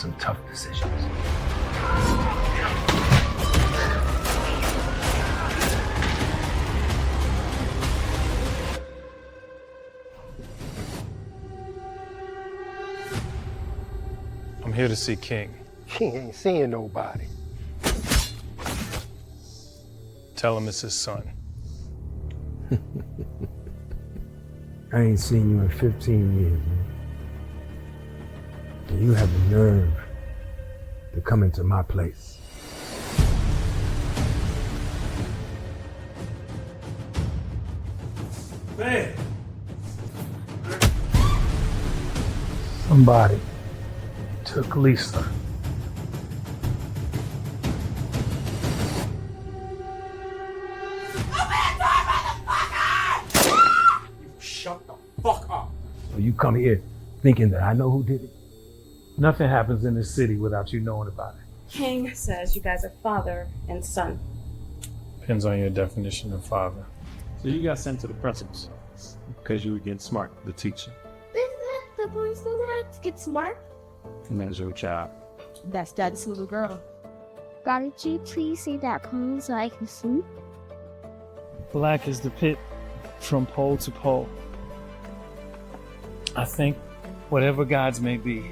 some tough decisions. I'm here to see King. King ain't seeing nobody. Tell him it's his son. I ain't seen you in 15 years, man. And you have the nerve to come into my place. Man! Somebody took Lisa. Shut the fuck up! So you come here thinking that I know who did it? Nothing happens in this city without you knowing about it. King says you guys are father and son. Depends on your definition of father. So you got sent to the principal's because you were getting smart, the teacher. Isn't that the boys don't have to get smart? And that's your child. That's Daddy's little girl. Could you please say that poem so I can sleep? Black is the pit from pole to pole. I think whatever gods may be,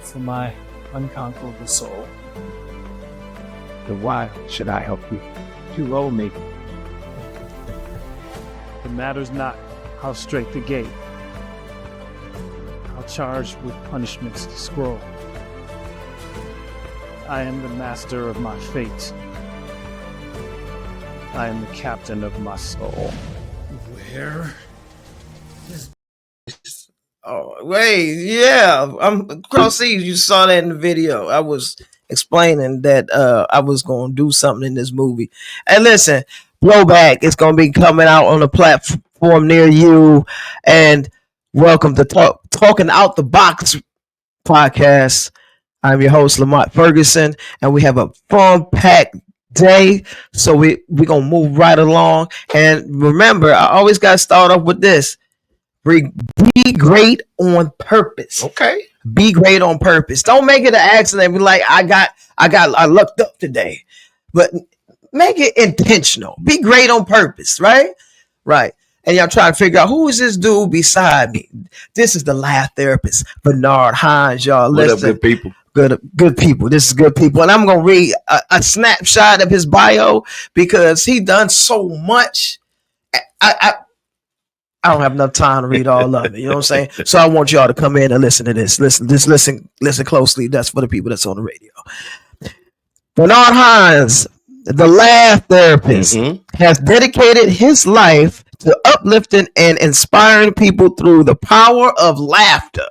for my unconquerable soul. Then why should I help you? You owe me. It matters not how straight the gate, how charged with punishments the scroll. I am the master of my fate. I am the captain of my soul. Where? Oh, wait, yeah. I'm Cross Seas. You saw that in the video. I was explaining that I was going to do something in this movie. And listen, Blowback is going to be coming out on a platform near you. And welcome to Talking Out the Box podcast. I'm your host, Lamont Ferguson, and we have a fun-packed day. So we're going to move right along. And remember, I always got to start off with this. Be great on purpose. Okay. Be great on purpose. Don't make it an accident. Be like, I looked up today, but make it intentional. Be great on purpose, right? Right. And y'all try to figure out who is this dude beside me. This is the laugh therapist, Vernard, Hines. Y'all listen. What up, good people? Good people. This is good people. And I'm going to read a snapshot of his bio because he done so much. I don't have enough time to read all of it. You know what I'm saying? So I want y'all to come in and listen to this. Listen closely. That's for the people that's on the radio. Bernard Hines, the laugh therapist, has dedicated his life to uplifting and inspiring people through the power of laughter.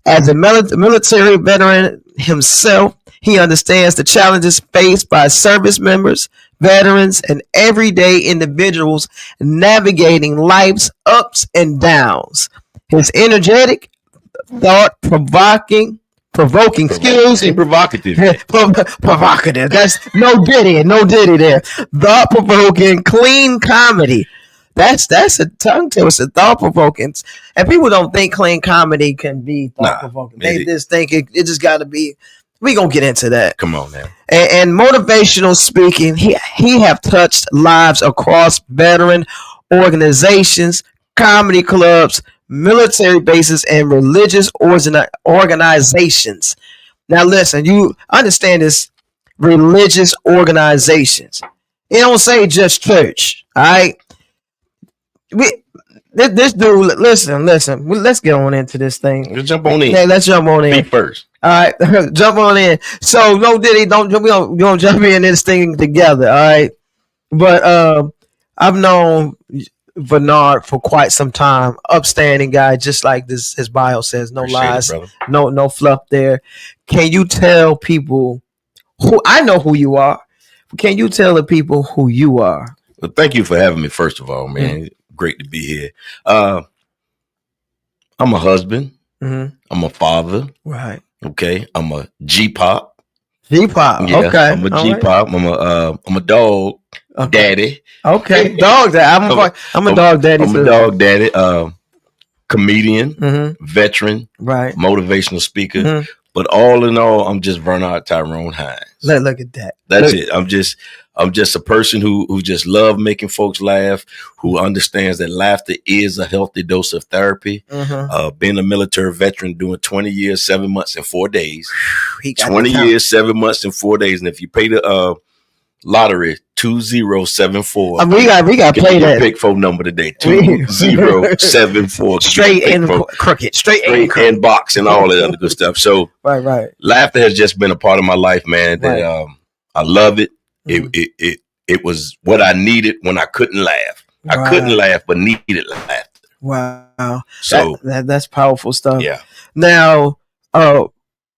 As a military veteran himself, he understands the challenges faced by service members, veterans, and everyday individuals navigating life's ups and downs. His energetic, thought-provoking, excuse me. Provocative. Provocative. That's no ditty there. Thought-provoking, clean comedy. That's a tongue twister. Thought-provoking. And people don't think clean comedy can be thought-provoking. They just think it just got to be. We gonna get into that. Come on now. And motivational speaking, he have touched lives across veteran organizations, comedy clubs, military bases, and religious organizations. Now listen, you understand this, religious organizations. It don't say just church, all right? This dude, listen. Let's get on into this thing. Let's jump on in. Hey, let's jump on in. Me first. All right, jump on in. So no Diddy, we don't jump in this thing together. All right, but I've known Vernard for quite some time. Upstanding guy, just like this. His bio says, no Appreciate lies, it, no fluff there. Can you tell people who I know who you are? Can you tell the people who you are? Well, thank you for having me. First of all, man, great to be here. I'm a husband. I'm a father. Right. Okay. I'm a G-pop. G-pop. Yeah, okay. I'm a G-pop. Right. I'm a dog daddy. Okay. Dog daddy. I'm a dog daddy. I'm a dog daddy. Comedian, veteran, right? Motivational speaker, But all in all, I'm just Vernard Tyrone Hines. Look at that. That's it. I'm just a person who just love making folks laugh, who understands that laughter is a healthy dose of therapy. Being a military veteran, doing 20 years, 7 months, and 4 days. 20 years, 7 months, and 4 days. And if you pay the lottery 2074, we got to play that pick phone number today. 2074. straight and crooked, straight and box and all that other good stuff. So right. Laughter has just been a part of my life, man. That I love it. It was what I needed when I couldn't laugh. I couldn't laugh, but needed laughter. Wow. So that's powerful stuff. Yeah. Now,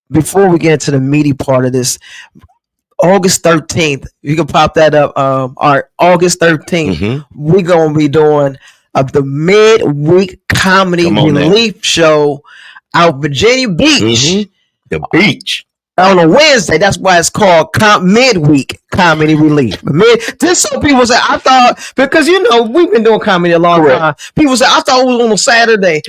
before we get into the meaty part of this, August 13th, you can pop that up. August 13th, we're gonna be doing the midweek comedy relief show out Virginia Beach. The beach. On a Wednesday, that's why it's called midweek comedy relief. Just so people say, I thought, because we've been doing comedy a long time. People say, I thought it was on a Saturday.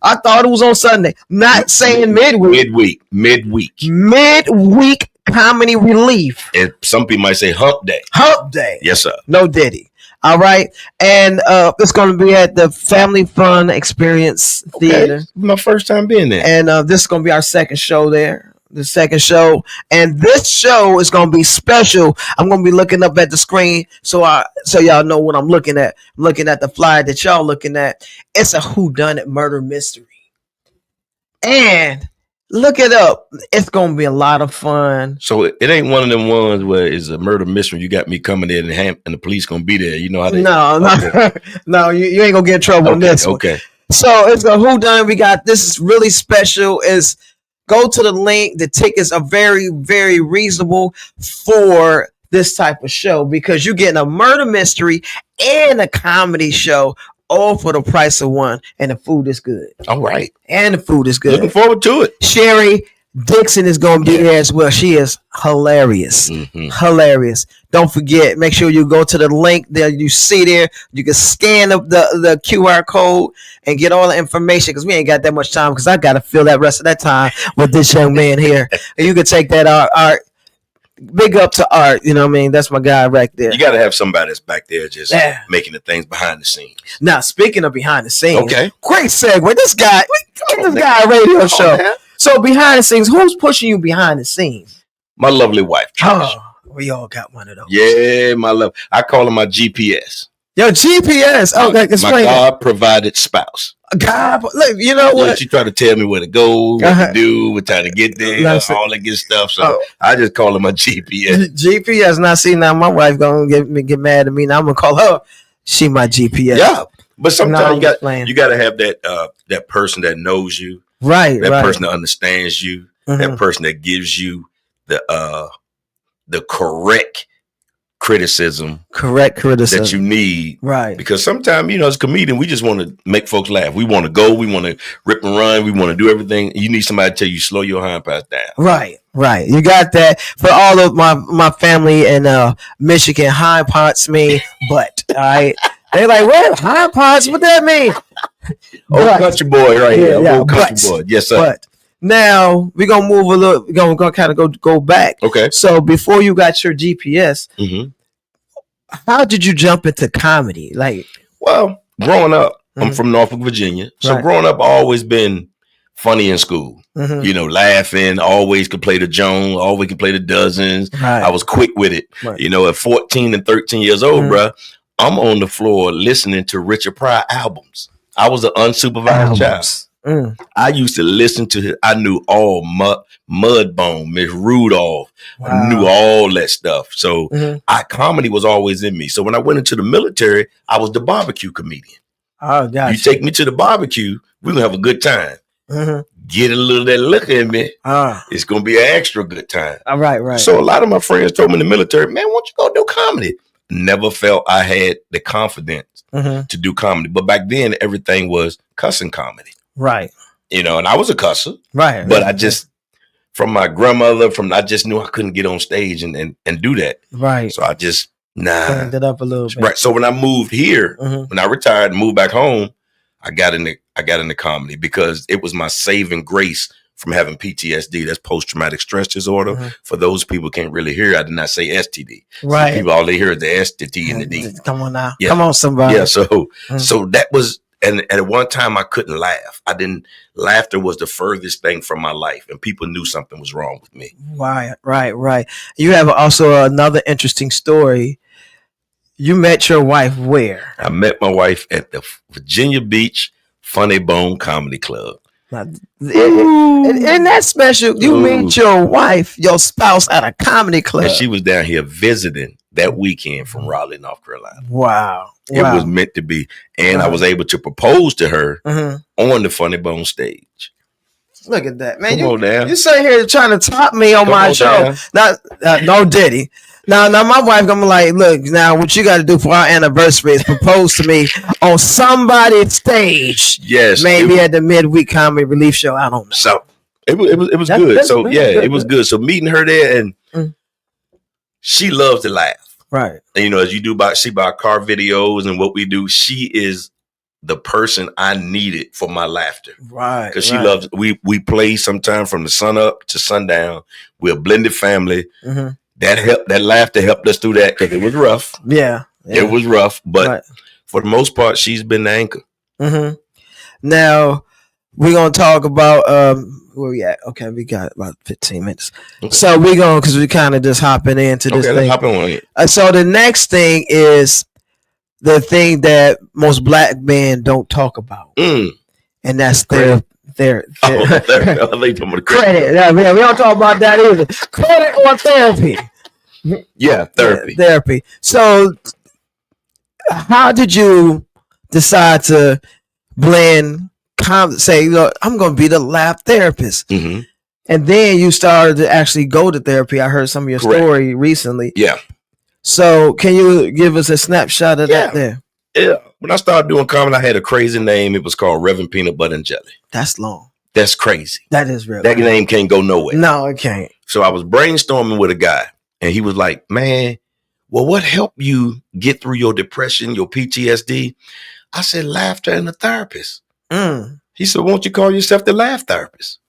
I thought it was on Sunday. Not saying midweek. Midweek comedy relief. And some people might say hump day. Hump day. Yes, sir. No Diddy. All right. And it's going to be at the Family Fun Experience Theater. My first time being there. And this is going to be our second show there. The second show. And this show is going to be special. I'm going to be looking up at the screen so y'all know what I'm looking at. I'm looking at the flyer that y'all looking at. It's a whodunit murder mystery. And look it up. It's going to be a lot of fun. So it ain't one of them ones where it's a murder mystery. You got me coming in and the police going to be there. You know how they... No, you ain't going to get in trouble on this one. Okay. So it's a whodunit. We got, this is really special. Go to the link. The tickets are very, very reasonable for this type of show because you're getting a murder mystery and a comedy show all for the price of one. And the food is good. All right. And the food is good. Looking forward to it. Sherry Dixon is going to be there as well. She is hilarious. Hilarious. Don't forget, make sure you go to the link there. You see there, you can scan up the QR code and get all the information because we ain't got that much time because I got to fill that rest of that time with this young man here. And you can take that Art. Big up to Art. You know what I mean? That's my guy right there. You got to have somebody that's back there just making the things behind the scenes. Now, speaking of behind the scenes. Okay. Great segue. This guy a radio show. Man. So behind the scenes, who's pushing you behind the scenes? My lovely wife. We all got one of those. Yeah, my love. I call her my GPS. Yo, GPS. Okay, my God-provided spouse. God, look, you know what? She try to tell me where to go, what to do, what time to get there, all that good stuff. So I just call her my GPS. GPS. Now, see, now my wife gonna get mad at me. Now I'm gonna call her. She my GPS. Yeah, but sometimes you got to have that person that knows you, right? That person that understands you, that person that gives you the correct criticism that you need, right? Because sometimes, as a comedian, we just want to make folks laugh. We want to go, we want to rip and run, we want to do everything. You need somebody to tell you, slow your hind parts down. Right. You got that. For all of my family in Michigan, hind parts mean butt. All right. They like, what? Hind parts? What that mean? Old country boy right here. Old country boy. Yes, sir. But now we're gonna move a little. We're gonna kind of go back. Okay. So before you got your GPS, how did you jump into comedy? Like, well, growing up, I'm from Norfolk, Virginia. So growing up, I always been funny in school. Laughing. Always could play the Jones. Always could play the dozens. Right. I was quick with it. Right. At 14 and 13 years old, bruh, I'm on the floor listening to Richard Pryor albums. I was an unsupervised child. I used to listen to I knew all Mudbone, Miss Rudolph. Wow. I knew all that stuff. So comedy was always in me. So when I went into the military, I was the barbecue comedian. Oh, gotcha. You take me to the barbecue, we're going to have a good time. Get a little of that liquor in me. It's going to be an extra good time. Right. So a lot of my friends told me in the military, man, why don't you go do comedy? Never felt I had the confidence to do comedy. But back then, everything was cussing comedy. Right. And I was a cusser. Right. But I just, from my grandmother, I just knew I couldn't get on stage and do that. Right. So I just, turned it up a little bit. Right. So when I moved here, when I retired and moved back home, I got into comedy because it was my saving grace from having PTSD. That's post-traumatic stress disorder. For those people who can't really hear, I did not say STD. Right. Some people, all they hear is the S, the T, and the D. Come on now. Yeah. Come on, somebody. Yeah, so that was, and at one time I couldn't laugh. Laughter was the furthest thing from my life, and people knew something was wrong with me. Right. You have also another interesting story. You met your wife where? I met my wife at the Virginia Beach Funny Bone Comedy Club. And that special, you meet your wife, your spouse at a comedy club. And she was down here visiting that weekend from Raleigh, North Carolina. Wow. It was meant to be. And I was able to propose to her on the Funny Bone stage. Look at that, man. Come on down. You sitting here trying to top me on my show. Now, no Diddy. Now, my wife gonna be like, look, now what you got to do for our anniversary is propose to me on somebody's stage. Yes, maybe at the midweek comedy relief show. I don't know. So it was good. So it was good. So meeting her there, and she loves to laugh. Right. And as you do she buy car videos and what we do. She is the person I needed for my laughter. Right. Because she loves. We play sometime from the sun up to sundown. We're a blended family. That laughter helped us through that because it was rough. Yeah. It was rough, but for the most part, she's been the anchor. Now we're gonna talk about where we at. Okay, we got about 15 minutes. Okay. So we're going because we're kind of just hopping into this thing. Hop on it. So the next thing is the thing that most black men don't talk about, and that's their credit. Yeah, we don't talk about that either. Credit or therapy. Yeah, therapy. Therapy. So how did you decide to blend, say, look, I'm going to be the laugh therapist? And then you started to actually go to therapy. I heard some of your story recently. Yeah. So can you give us a snapshot of that there? Yeah. When I started doing comedy, I had a crazy name. It was called Reverend Peanut Butter and Jelly. That's long. That's crazy. That is real. That name can't go nowhere. No, it can't. So I was brainstorming with a guy, and he was like, man, well, what helped you get through your depression, your PTSD? I said, laughter and a therapist. He said, won't you call yourself the laugh therapist?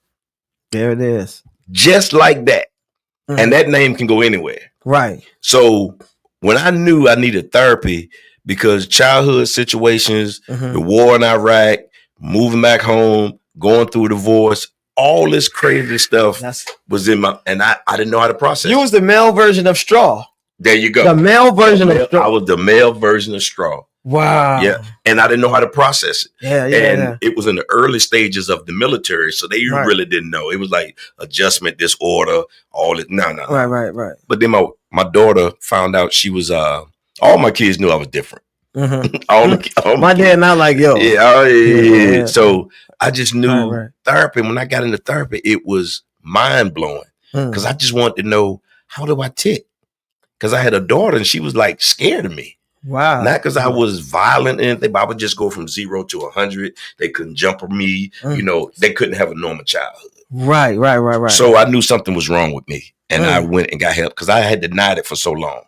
There it is. Just like that. And that name can go anywhere. Right. So when I knew I needed therapy because childhood situations, the war in Iraq, moving back home, going through a divorce, all this crazy stuff was in my, and I didn't know how to process. You was the male version of Straw. There you go. The male version of Straw. I was the male version of Straw. Wow. Yeah. And I didn't know how to process it. Yeah. It was in the early stages of the military. So they really didn't know. It was like adjustment disorder, all it. No. Right. But then my daughter found out she was, all my kids knew I was different. My dad not like yo. Yeah. So I just knew therapy. When I got into therapy, it was mind blowing because I just wanted to know, how do I tick? Because I had a daughter and she was like scared of me. Wow. Not because I was violent or anything, but I would just go from 0 to 100. They couldn't jump on me. They couldn't have a normal childhood. Right. So I knew something was wrong with me. And I went and got help because I had denied it for so long.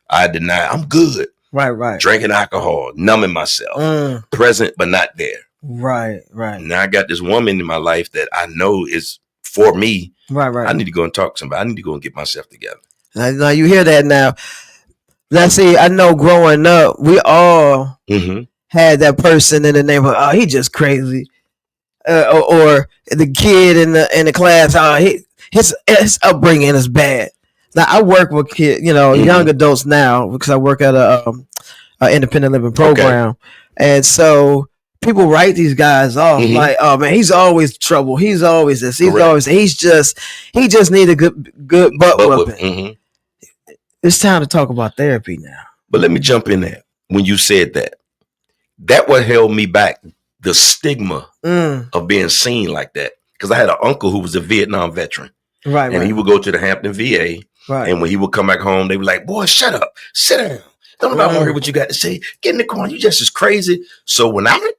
I denied, I'm good. Right. Drinking alcohol, numbing myself, present but not there. Right. Now I got this woman in my life that I know is for me. Right. I need to go and talk to somebody. I need to go and get myself together. Now you hear that now. Let's see, I know growing up, we all had that person in the neighborhood. Oh, he just crazy. Or the kid in the class, his upbringing is bad. Now I work with kids, young adults now because I work at a independent living program, and so people write these guys off like, oh man, he's always trouble. He's always this. He just need a good butt whooping. It's time to talk about therapy now. But let me jump in there. When you said that what held me back, the stigma of being seen like that. Because I had an uncle who was a Vietnam veteran. Right. And he would go to the Hampton VA. Right. And when he would come back home, they were like, boy, shut up. Sit down. Don't nobody want to hear what you got to say. Get in the corner. You just as crazy. So when I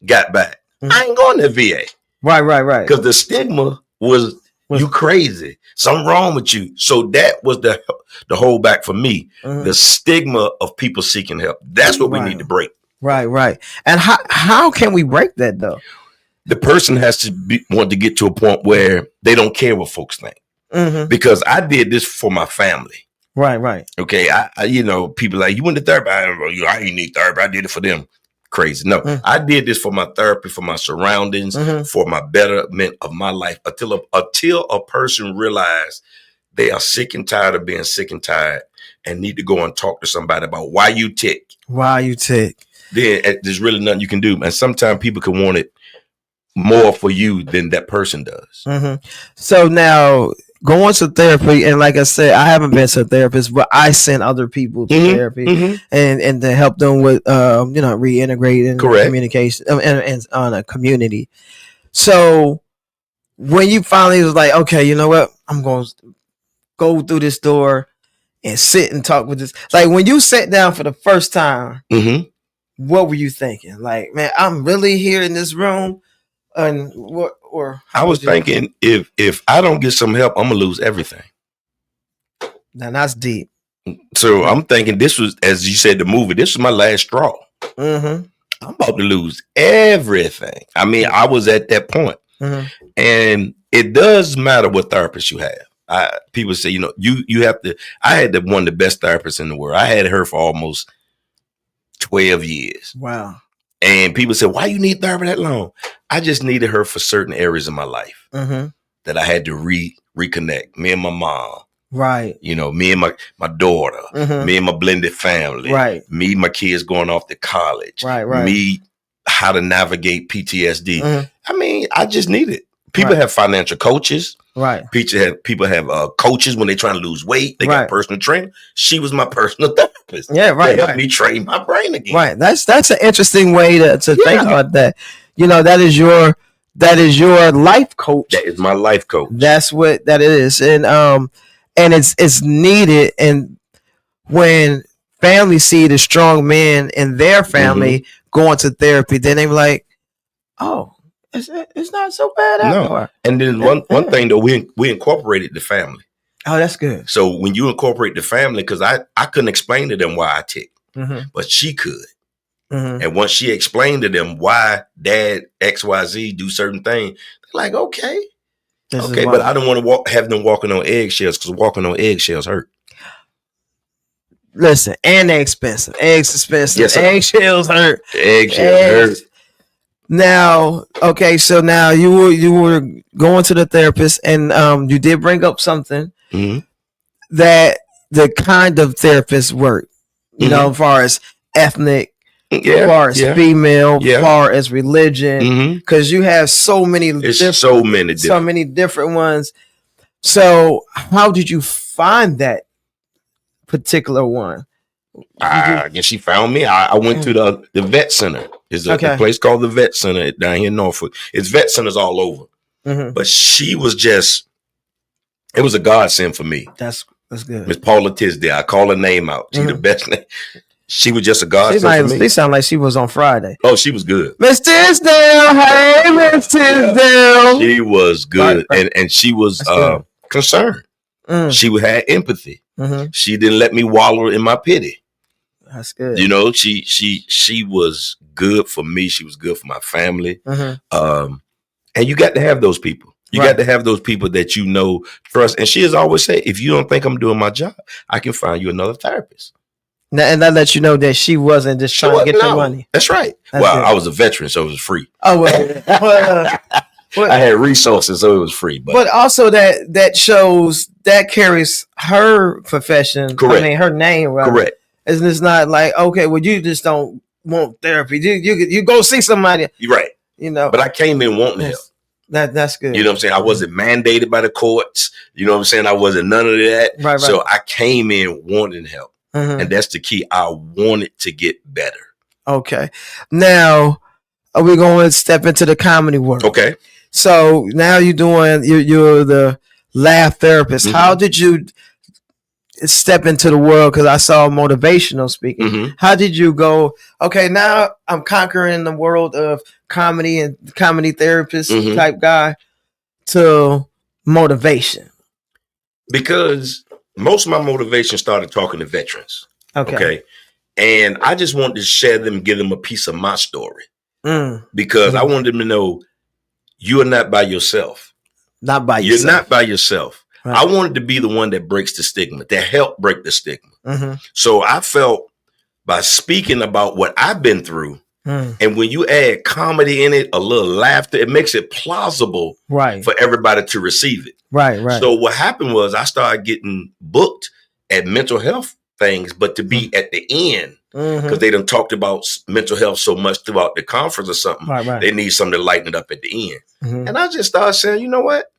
got back, I ain't going to VA. Right. Because the stigma was you crazy. Something wrong with you. So that was the holdback for me. The stigma of people seeking help. That's what we need to break. Right. And how can we break that though? the person has to want to get to a point where they don't care what folks think. Because I did this for my family. Right. Okay. I people like, you went to therapy. I didn't need therapy. I did it for them. Crazy. No, I did this for my therapy, for my surroundings, for my betterment of my life until a person realized they are sick and tired of being sick and tired and need to go and talk to somebody about why you tick. Then there's really nothing you can do. And sometimes people can want it more for you than that person does. So now going to therapy, and like I said, I haven't been to a therapist, but I send other people to therapy and to help them with reintegrating communication and on a community. So when you finally was like, okay, you know what, I'm going to go through this door and sit and talk with this. Like when you sat down for the first time, what were you thinking? Like, man, I'm really here in this room. And what? Or I was thinking, if I don't get some help, I'm gonna lose everything. Now that's deep. So I'm thinking this was, as you said, the movie. This was my last straw. I'm about to lose everything. I mean, I was at that point, and it does matter what therapist you have. People say, you have to. I had one of the best therapists in the world. I had her for almost 12 years. Wow. And people said, why you need therapy that long? I just needed her for certain areas of my life that I had to reconnect. Me and my mom. Right. Me and my daughter. Me and my blended family. Right. Me, my kids going off to college. Right. Me, how to navigate PTSD. I mean, I just need it. People have financial coaches. Right. People have coaches when they're trying to lose weight. They got personal training. She was my personal therapist. Yeah, right. They helped me train my brain again. Right. That's an interesting way to think about that. That is your life coach. That is my life coach. That's what that is. And it's needed. And when families see the strong men in their family going to therapy, then they're like, oh, it's not so bad anymore. And then one thing though, we incorporated the family. Oh, that's good. So when you incorporate the family, because I couldn't explain to them why I tick, but she could. And once she explained to them why dad XYZ do certain things, they're like, okay, but I don't want to have them walking on eggshells, because walking on eggshells hurt. Listen, and they're expensive. Eggs expensive. Yes, eggshells hurt. Eggshells hurt. Now, okay, so now you were going to the therapist, and you did bring up something that the kind of therapist work, as far as ethnic, as far as female, as far as religion, because you have so many different ones. So how did you find that particular one? I guess she found me. I went to the vet center. It's a place called the vet center down here in Norfolk. It's vet centers all over. But she was it was a godsend for me. That's good. Miss Paula Tisdale. I call her name out. She's the best name. She was just a godsend for me. They sound like she was on Friday. Oh, she was good. Miss Tisdale. Hey, Miss Tisdale. She was good. Right. And she was concerned. She had empathy. She didn't let me wallow in my pity. That's good. She was good for me. She was good for my family. And you got to have those people. You got to have those people that trust. And she has always said, if you don't think I'm doing my job, I can find you another therapist. And that lets you know that she wasn't just trying to get your money. That's right. That's good. I was a veteran, so it was free. Oh, well. I had resources, so it was free. But also that shows that carries her profession. Correct. I mean, her name. Right? Correct. It's not like, okay, well, you just don't want therapy. You go see somebody. You're right. But I came in wanting help. That's good. You know what I'm saying? I wasn't mandated by the courts. You know what I'm saying? I wasn't none of that. Right. So I came in wanting help. And that's the key. I wanted to get better. Okay. Now, are we going to step into the comedy world? Okay. So now you're the laugh therapist. How did you step into the world? Because I saw motivational speaking. How did you go, okay, now I'm conquering the world of comedy and comedy therapist type guy to motivation? Because most of my motivation started talking to veterans. Okay. And I just wanted to share them, give them a piece of my story. Because I wanted them to know you are not by yourself. Not by You're yourself. not by yourself. Right. I wanted to be the one that breaks the stigma, that help break the stigma. Mm-hmm. So I felt by speaking about what I've been through, and when you add comedy in it, a little laughter, it makes it plausible for everybody to receive it. Right. So what happened was I started getting booked at mental health things, but to be at the end, because they done talked about mental health so much throughout the conference or something, they need something to lighten it up at the end. And I just started saying, you know what?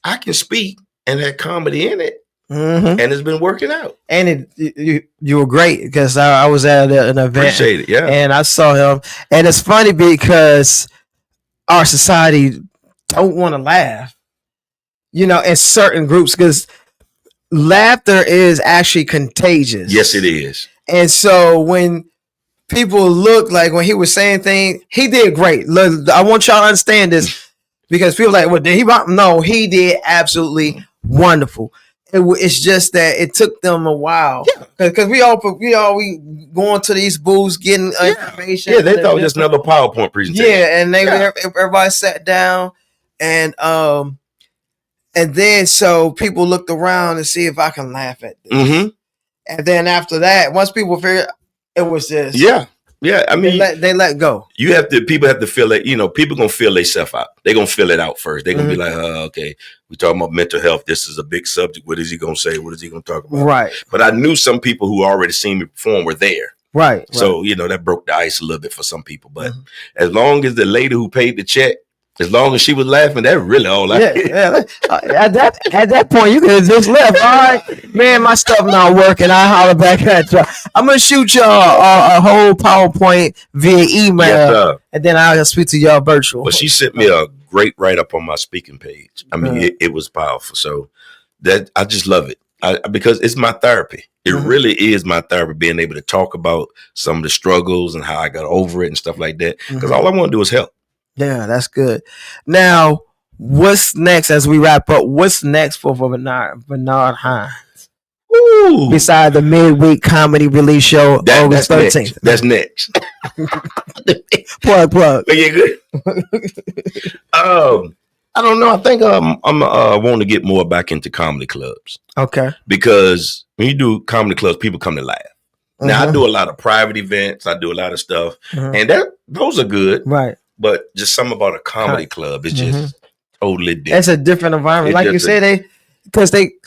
I can speak and have comedy in it. And it's been working out. And you were great because I was at an event. Appreciate it, yeah. And I saw him. And it's funny because our society don't want to laugh, in certain groups, because laughter is actually contagious. Yes, it is. And so when people look like when he was saying things, he did great. Look, I want y'all to understand this because people are like, well, did he? No, he did absolutely wonderful. It's just that it took them a while because we going to these booths getting information. Yeah, they thought it was just another PowerPoint presentation. Yeah, and everybody sat down and then so people looked around to see if I can laugh at this. And then after that, once people figured it was just I mean they let go. People have to feel it. People gonna feel themselves out. They're gonna feel it out first. They're gonna be like, okay, we talking about mental health. This is a big subject. What is he gonna say? What is he gonna talk about? Right. But I knew some people who already seen me perform were there. Right. So that broke the ice a little bit for some people. But as long as the lady who paid the check, as long as she was laughing, that's really all I did. At that point, you could have just left. All right, man, my stuff not working. I holler back at y'all. I'm gonna shoot y'all a whole PowerPoint via email, and then I'll speak to y'all virtual. But she sent me a great write up on my speaking page. I mean, it was powerful. So that I just love it because it's my therapy. It really is my therapy, being able to talk about some of the struggles and how I got over it and stuff like that. Because all I want to do is help. Yeah, that's good. Now, what's next as we wrap up? What's next for Vernard Hines? Ooh. Besides the midweek comedy release show August 13th. That's next. plug. But yeah, good. I don't know. I think I'm want to get more back into comedy clubs. Okay. Because when you do comedy clubs, people come to laugh. Now I do a lot of private events. I do a lot of stuff, and those are good. Right. But just something about a comedy club is just totally different. It's a different environment. Like you said,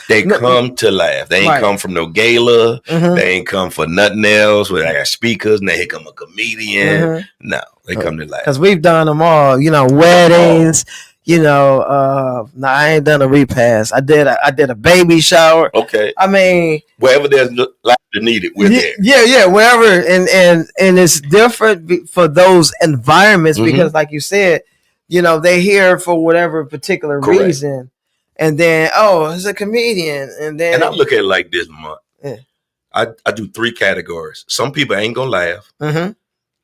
they come to laugh. They ain't come from no gala. They ain't come for nothing else. Where they got speakers and they come a comedian. No, they come to laugh. Because we've done them all. Weddings. I ain't done a repast. I did a baby shower. Okay. I mean, wherever there's laughter needed, we're there. Yeah, wherever, and it's different for those environments because, like you said, they here for whatever particular reason, and then it's a comedian, and I look at it like this, Lamont. Yeah. I do 3 categories. Some people ain't gonna laugh.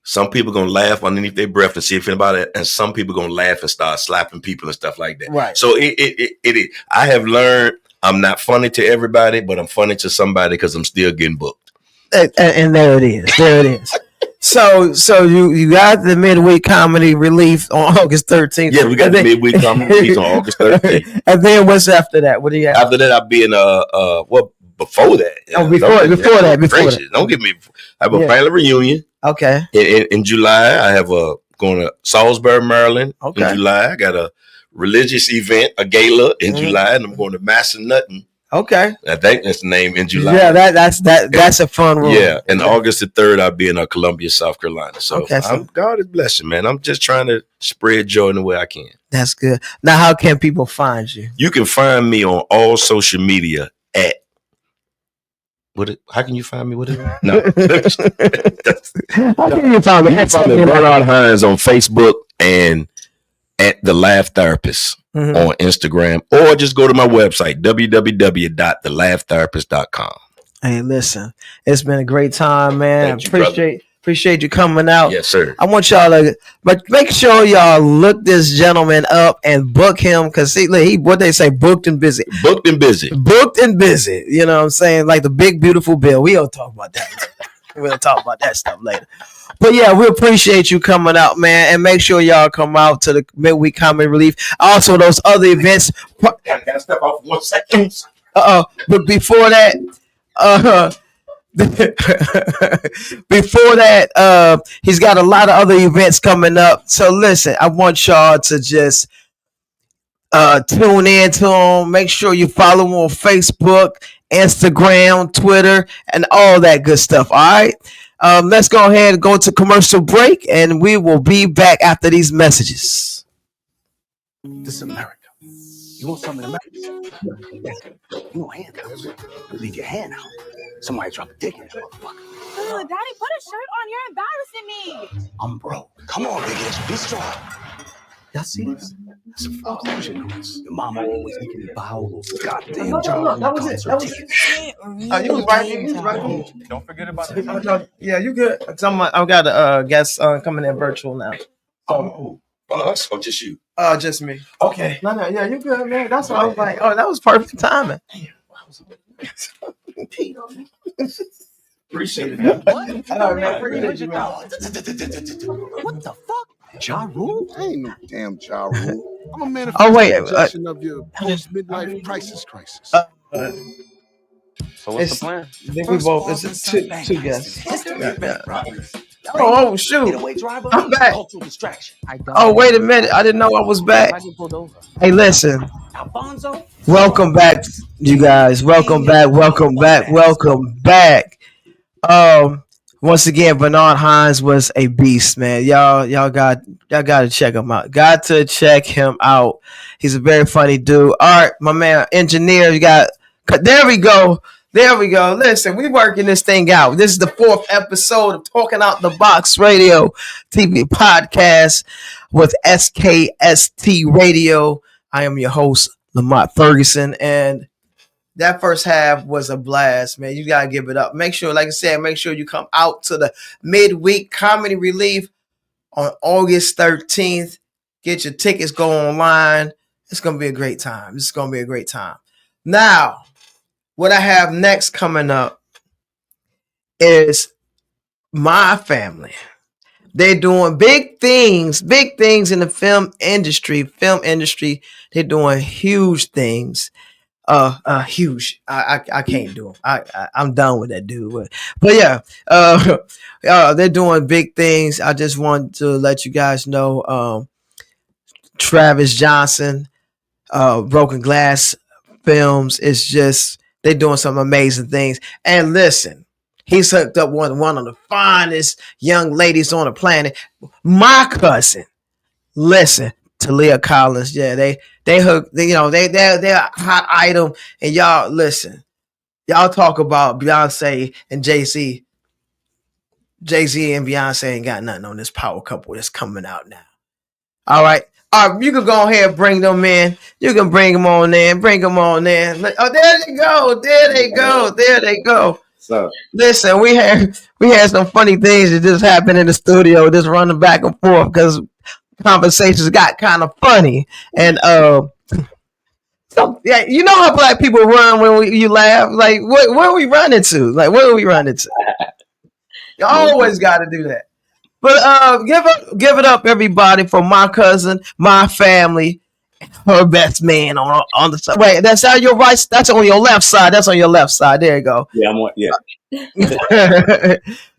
Some people gonna laugh underneath their breath and see if anybody, and some people gonna laugh and start slapping people and stuff like that. Right. So it I have learned I'm not funny to everybody, but I'm funny to somebody because I'm still getting booked. And there it is. There it is. So you got the midweek comedy relief on August 13th. Yeah, we got the midweek comedy relief on August 13th. And then what's after that? What do you have? After that, I'll be in before that. Before that. Don't get me. I have a family reunion. Okay. In July, I have going to Salisbury, Maryland. Okay. In July, I got a religious event, a gala in July, and I'm going to Massanutten. Okay. I think that's the name in July. Yeah, that's a fun room. Yeah, and August the 3rd, I'll be in Columbia, South Carolina. So, God is blessing, man. I'm just trying to spread joy in the way I can. That's good. Now, how can people find you? You can find me on all social media how can you find me? What is it? No. How can you find me? Vernard Hines on Facebook and at The Laugh Therapist on Instagram, or just go to my website, www.thelaughtherapist.com. Hey, listen, it's been a great time, man. Thank Appreciate you coming out. Yes, sir. I want y'all but make sure y'all look this gentleman up and book him because he what they say, booked and busy. Booked and busy. Booked and busy. You know what I'm saying? Like the big beautiful bill. We don't talk about that. We'll talk about that stuff later. But yeah, we appreciate you coming out, man, and make sure y'all come out to the midweek comedy relief. Also, those other events. Gotta step off 1 second. But before that, he's got a lot of other events coming up. So listen, I want y'all to just tune in to him. Make sure you follow him on Facebook, Instagram, Twitter, and all that good stuff. All right. Let's go ahead and go to commercial break, and we will be back after these messages. This is America. You want something in America? You know handcuffs. Leave your hand out. Somebody drop a dick in that motherfucker. Daddy, put a shirt on. You're embarrassing me. I'm broke. Come on, big itch. Be strong. Y'all see this? That's a foreclosure notice. Your mama always making me buy all those goddamn jobs. That was it. That was it. You was right. You was right. Don't forget about the Yeah, you good. I've got a guest coming in virtual now. Us or just you? Just me. Okay. No, yeah, you good, man. That's what I was like. Oh, that was perfect timing. Appreciate it. Man. What the fuck? Ja Rule? I ain't no damn Ja Rule. I'm a man projection of your post-midlife crisis. So what's the plan? I think we both. It's two guests. Yeah. Oh shoot! Getaway driver. I'm back. Cultural distraction. Oh wait a minute! I didn't know I was back. Hey, listen. Alfonso. Welcome back, you guys. Welcome back. Once again, Bernard Hines was a beast, man. Y'all got to check him out. Got to check him out. He's a very funny dude. All right, my man, engineer. You got. There we go. Listen, we working this thing out. This is the 4th episode of Talking Out the Box Radio TV podcast with SKST Radio. I am your host, Lamont Ferguson, and that first half was a blast, man. You got to give it up. Make sure, like I said, you come out to the midweek comedy relief on August 13th. Get your tickets, go online. It's going to be a great time. Now, what I have next coming up is my family. They're doing big things in the film industry. They're doing huge things. Huge. I can't do them. I'm done with that dude. But yeah, they're doing big things. I just want to let you guys know, Travis Johnson, Broken Glass Films is just, they're doing some amazing things. And listen, he's hooked up one of the finest young ladies on the planet. My cousin. Listen, Taleia Collins. Yeah, they hooked. They're a hot item. And y'all listen. Y'all talk about Beyonce and Jay-Z. Jay-Z and Beyonce ain't got nothing on this power couple that's coming out now. All right. You can go ahead and bring them in. You can bring them on in. Oh, there they go. So listen, we had some funny things that just happened in the studio, just running back and forth because conversations got kind of funny. And so yeah, you know how black people run when you laugh. Like what are we running to? You always got to do that. But give it up, everybody, for my cousin, my family, her best man on the side. Wait, that's on your right. That's on your left side. There you go. yeah, I'm on. Yeah.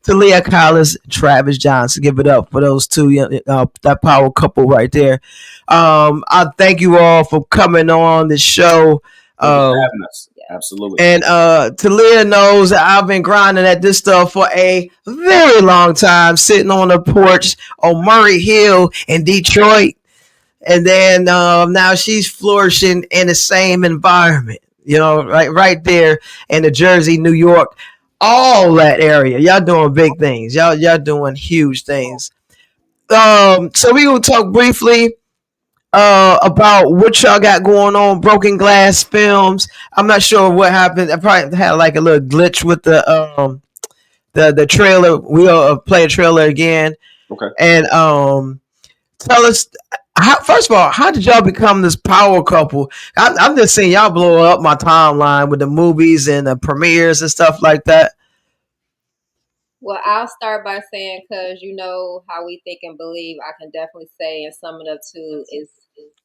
Taleia Collins, Travis Johnson. Give it up for those two, that power couple right there. I thank you all for coming on the show. Having us. Absolutely. And Taleia knows that I've been grinding at this stuff for a very long time, sitting on the porch on Murray Hill in Detroit. And then now she's flourishing in the same environment, right there in the Jersey, New York, all that area. Y'all doing big things. Y'all doing huge things. So we will talk briefly about what y'all got going on, Broken Glass Films. I'm not sure what happened. I probably had like a little glitch with the trailer. We'll play a trailer again. Okay. And tell us, first of all, how did y'all become this power couple? I'm just seeing y'all blow up my timeline with the movies and the premieres and stuff like that. Well, I'll start by saying, because you know how we think and believe, I can definitely say and sum it up to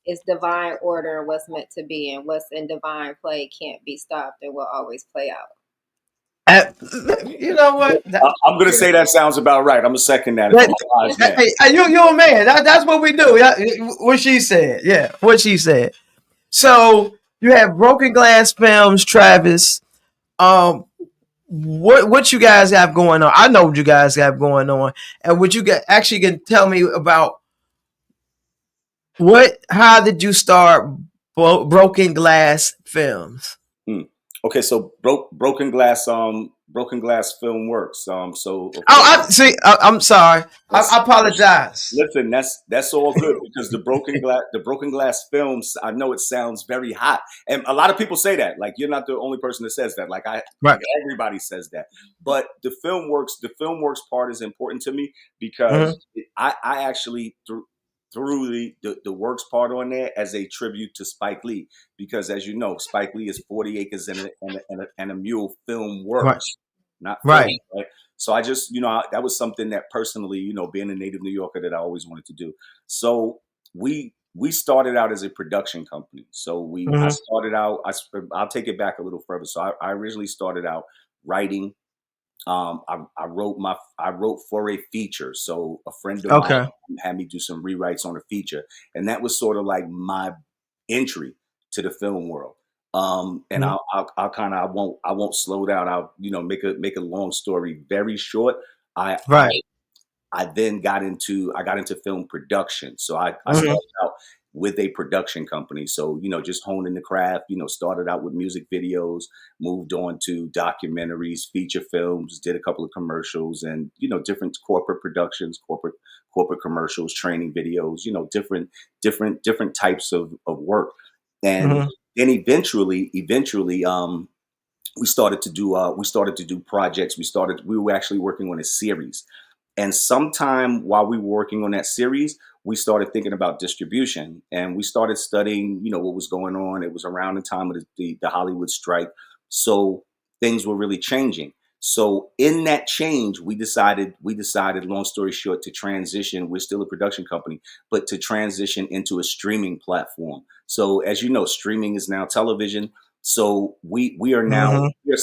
is divine order and what's meant to be, and what's in divine play can't be stopped and will always play out. You know what? I'm gonna say that sounds about right. I'm gonna second that. You're a man. That's what we do. What she said. Yeah, what she said. So you have Broken Glass Films, Travis. What you guys have going on? I know what you guys have going on, and what you actually can tell me about how did you start Broken Glass Films? Okay, so Broken Glass Film Works. So I'm sorry. I apologize. Listen, that's all good because the Broken Glass Films. I know it sounds very hot, and a lot of people say that. Like, you're not the only person that says that. Like, everybody says that. But the Film Works part is important to me because I actually threw the works part on there as a tribute to Spike Lee, because as you know, Spike Lee is 40 Acres and a Mule Film Works, not film, right? So I just, that was something that personally, being a native New Yorker, that I always wanted to do. So we started out as a production company. So I started out, I'll take it back a little further. So I originally started out writing. I wrote for a feature. So a friend of mine had me do some rewrites on a feature, and that was sort of like my entry to the film world. And I won't slow down. I'll make a long story very short. I then got into film production. So I started out with a production company. So, just honing the craft, started out with music videos, moved on to documentaries, feature films, did a couple of commercials, and, different corporate productions, corporate commercials, training videos, different types of work. And then eventually, we started to do projects. We were actually working on a series. And sometime while we were working on that series, we started thinking about distribution, and we started studying, what was going on. It was around the time of the Hollywood strike. So things were really changing. So in that change, we decided, long story short, to transition. We're still a production company, but to transition into a streaming platform. So as you know, streaming is now television. So we are now we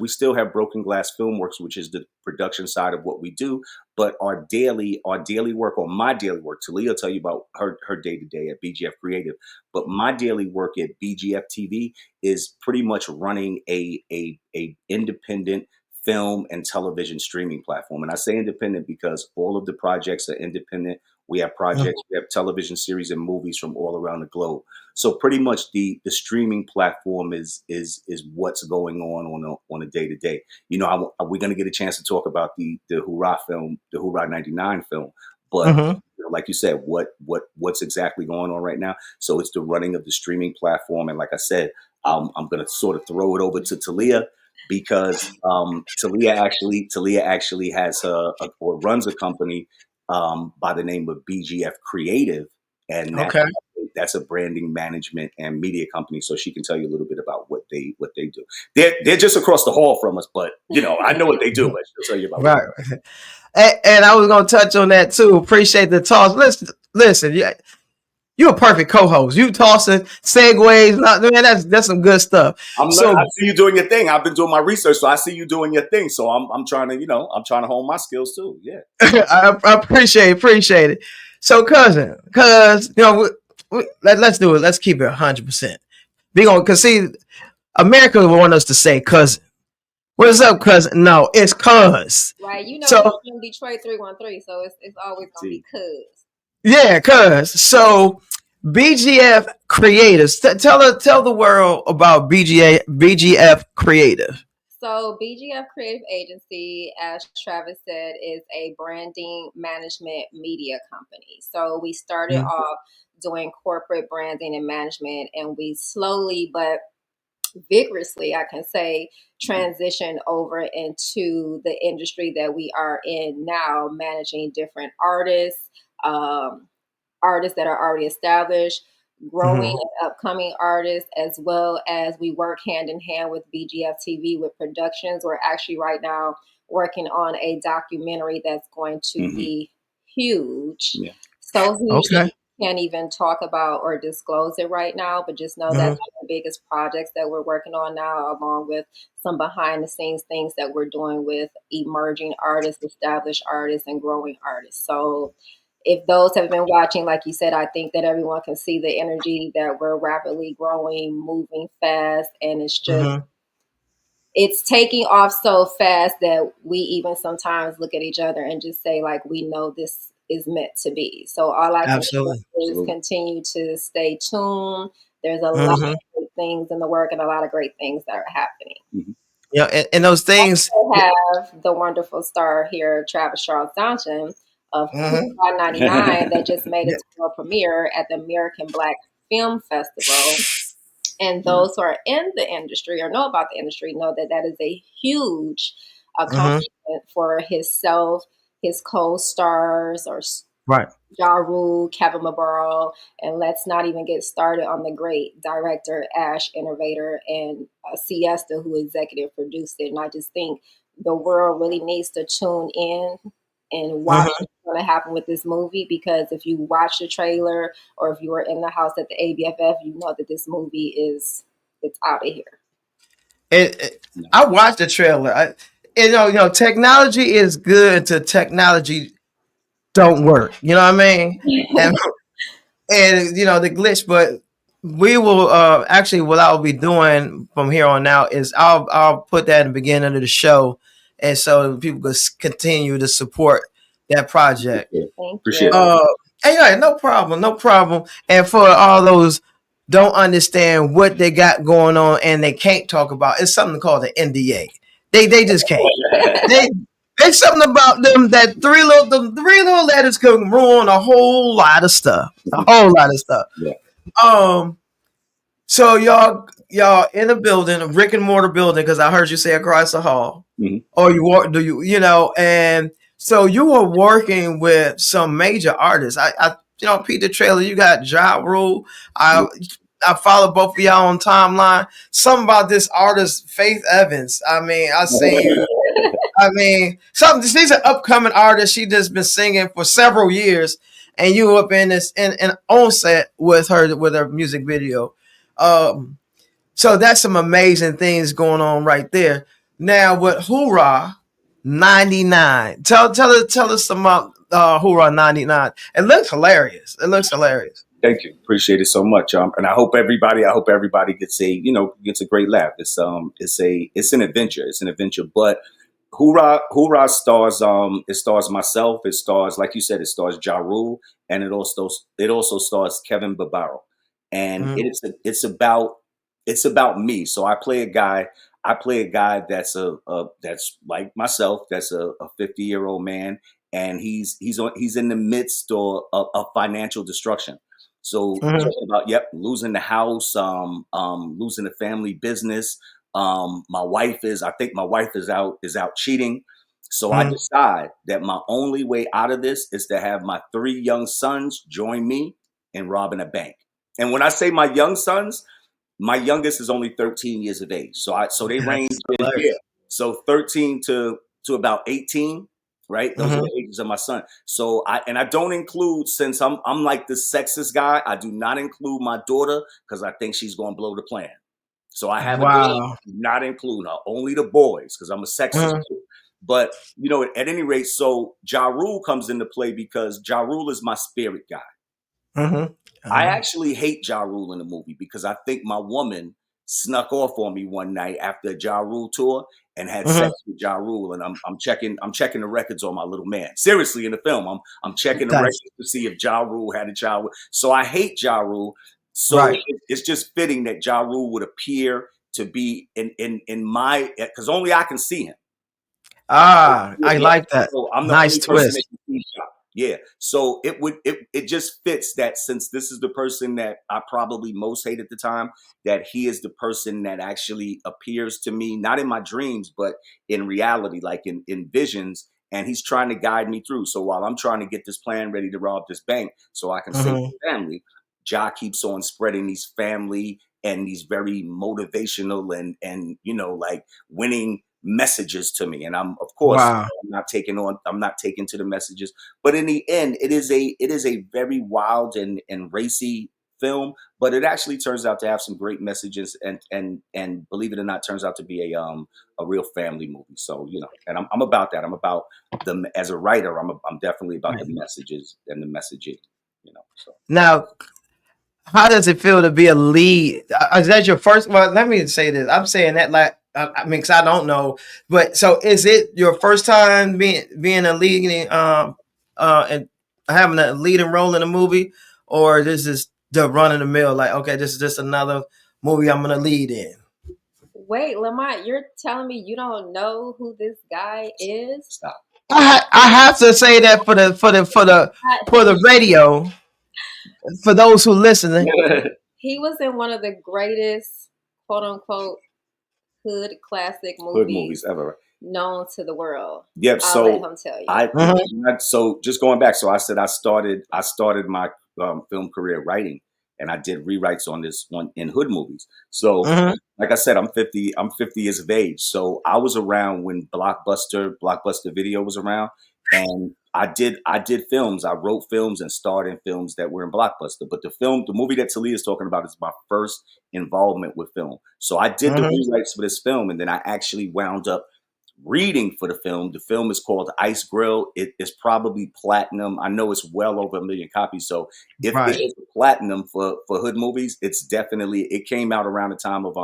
still have Broken Glass Filmworks, which is the production side of what we do. But our daily work, or my daily work, Taleia will tell you about her day to day at BGF Creative. But my daily work at BGF-TV is pretty much running a independent film and television streaming platform. And I say independent because all of the projects are independent. We have projects, we have television series and movies from all around the globe. So pretty much the streaming platform is what's going on a day to day. We're going to get a chance to talk about the Hoorah film, the Hoorah '99 film, but like you said, what's exactly going on right now? So it's the running of the streaming platform, and like I said, I'm going to sort of throw it over to Taleia, because Taleia actually has or runs a company by the name of BGF Creative, and that's a branding management and media company. So she can tell you a little bit about what they do. They're just across the hall from us, but I know what they do. But she'll tell you about And I was gonna touch on that too. Appreciate the toss. Listen, you're a perfect co-host. You tossing segues, man. That's some good stuff. I see you doing your thing. I've been doing my research, so I see you doing your thing. So I'm trying to hone my skills too. Yeah, I appreciate it. So, cousin, let's do it. Let's keep it 100%. Because see, America want us to say cousin. What's up, cousin? No, it's cuz. Right, so, in Detroit 313, so it's always gonna be cuz. Yeah, cuz. So BGF Creatives. Tell the world about BGF Creative. So BGF Creative Agency, as Travis said, is a branding management media company. So we started off doing corporate branding and management, and we slowly but vigorously, I can say, transition over into the industry that we are in now, managing different artists that are already established, growing and upcoming artists, as well as we work hand in hand with BGF-TV with productions. We're actually right now working on a documentary that's going to be huge. Yeah. So huge that Okay. we can't even talk about or disclose it right now, but just know that's one of the biggest projects that we're working on now, along with some behind the scenes things that we're doing with emerging artists, established artists, and growing artists. So if those have been watching, like you said, I think that everyone can see the energy that we're rapidly growing, moving fast, and it's just it's taking off so fast that we even sometimes look at each other and just say, like, we know this is meant to be. So all I can do is continue to stay tuned. There's a lot of great things in the work and a lot of great things that are happening. Yeah, and those things. We have the wonderful star here, Travis Charles Johnson of 99 that just made its world premiere at the American Black Film Festival. And those who are in the industry or know about the industry know that that is a huge accomplishment for himself, his co-stars, or Ja Rule, Kevin McBurrow, and let's not even get started on the great director Ash Innovator and Siesta, who executive produced it. And I just think the world really needs to tune in and watch what's going to happen with this movie, because if you watch the trailer or if you were in the house at the ABFF, you know that this movie it's out of here. I watched the trailer. You know, technology is good until technology don't work. You know what I mean? and you know the glitch, but we will actually what I'll be doing from here on out is I'll put that in the beginning of the show, and so people can continue to support that project. Appreciate it. Yeah, no problem. And for all those don't understand what they got going on and they can't talk about, it's something called the NDA. They just can't. There's something about them that three little letters can ruin a whole lot of stuff. Yeah. So y'all in a building, a brick and mortar building, because I heard you say across the hall, or you know, and so you were working with some major artists. I Pete the trailer. You got Ja Rule. I follow both of y'all on timeline. Something about this artist, Faith Evans. I mean, I seen. I mean, she's an upcoming artist. She just been singing for several years, and you up in this in on set with her music video. So that's some amazing things going on right there. Now with Hoorah 99, tell us about Hoorah 99. It looks hilarious. Thank you. Appreciate it so much. And I hope everybody gets a great laugh. It's an adventure. It's an adventure. But Hoorah stars myself. It stars, like you said, it stars Ja Rule, and it also stars Kevin McBurrow. And it's about me. So I play a guy that's that's like myself. That's a 50-year-old man, and he's in the midst of financial destruction. So talking about losing the house, losing the family business. I think my wife is out cheating. So I decide that my only way out of this is to have my 3 young sons join me in robbing a bank. And when I say my young sons, my youngest is only 13 years of age. So they range so 13 to about 18, right? Those are the ages of my son. So I don't include, since I'm like the sexist guy, I do not include my daughter because I think she's going to blow the plan. So I have not include her, only the boys, because I'm a sexist too. But at any rate, so Ja Rule comes into play because Ja Rule is my spirit guy. I actually hate Ja Rule in the movie because I think my woman snuck off on me one night after a Ja Rule tour and had sex with Ja Rule, and I'm checking the records on my little man. Seriously, in the film, I'm checking the records to see if Ja Rule had a child. So I hate Ja Rule. So it's just fitting that Ja Rule would appear to be in my, because only I can see him. I like that. So I'm the nice only twist. person that can see Ja. Yeah. So it just fits that since this is the person that I probably most hate at the time, that he is the person that actually appears to me, not in my dreams, but in reality, like in visions. And he's trying to guide me through. So while I'm trying to get this plan ready to rob this bank so I can save the family, Ja keeps on spreading these family and these very motivational and like winning messages to me, and I'm of course Wow. I'm not taking to the messages, but in the end, it is a very wild and racy film, but it actually turns out to have some great messages, and believe it or not, turns out to be a real family movie. So and I'm about that. I'm about the as a writer. I'm definitely about the messages and the messaging. So. Now, how does it feel to be a lead? Is that your first? Well, let me say this. I'm saying that like I mean, because I don't know, but so is it your first time being a leading and having a leading role in a movie, or this is the run of the mill? Like, okay, this is just another movie I'm gonna lead in. Wait, Lamont, you're telling me you don't know who this guy is? Stop. I have to say that for the radio, for those who listen. He was in one of the greatest, quote unquote, hood classic movies ever known to the world. Yep. I'll let him tell you. So just going back, so I said I started my film career writing, and I did rewrites on this one in hood movies. So like I said, I'm 50 years of age. So I was around when Blockbuster Video was around, and I did films. I wrote films and starred in films that were in Blockbuster. But the movie that Taleia is talking about is my first involvement with film. So I did the rewrites for this film, and then I actually wound up reading for the film. The film is called Ice Grill. It is probably platinum. I know it's well over 1 million copies. So if it is platinum for hood movies, it's definitely, it came out around the time of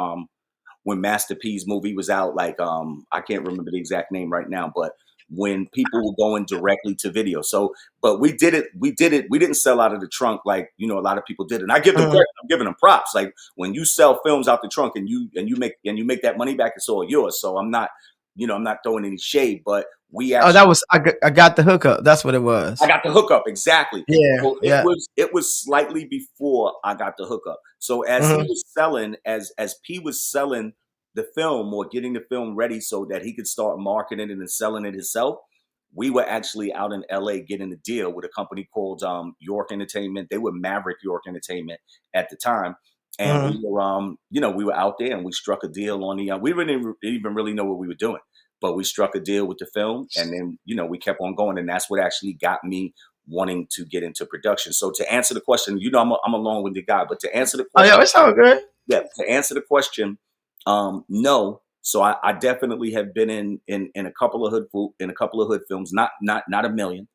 when Master P's movie was out. Like I can't remember the exact name right now, but when people were going directly to video. So, but we did it. We didn't sell out of the trunk like a lot of people did. And I give them credit. I'm giving them props. Like when you sell films out the trunk and you make that money back, it's all yours. So I'm not throwing any shade, but we actually. I got the hookup. That's what it was. I got the hookup, exactly. Yeah, so it was slightly before I got the hookup. So as he was selling, as P was selling the film or getting the film ready so that he could start marketing it and selling it himself, we were actually out in LA getting a deal with a company called York Entertainment. They were Maverick York Entertainment at the time. And we were out there and we struck a deal on the, we didn't even really know what we were doing, but we struck a deal with the film, and then, we kept on going, and that's what actually got me wanting to get into production. So to answer the question, I'm a long-winded guy, but to answer the question. Oh yeah, it's all good. Yeah. To answer the question, no. So I definitely have been in a couple of hood films, not 1 million.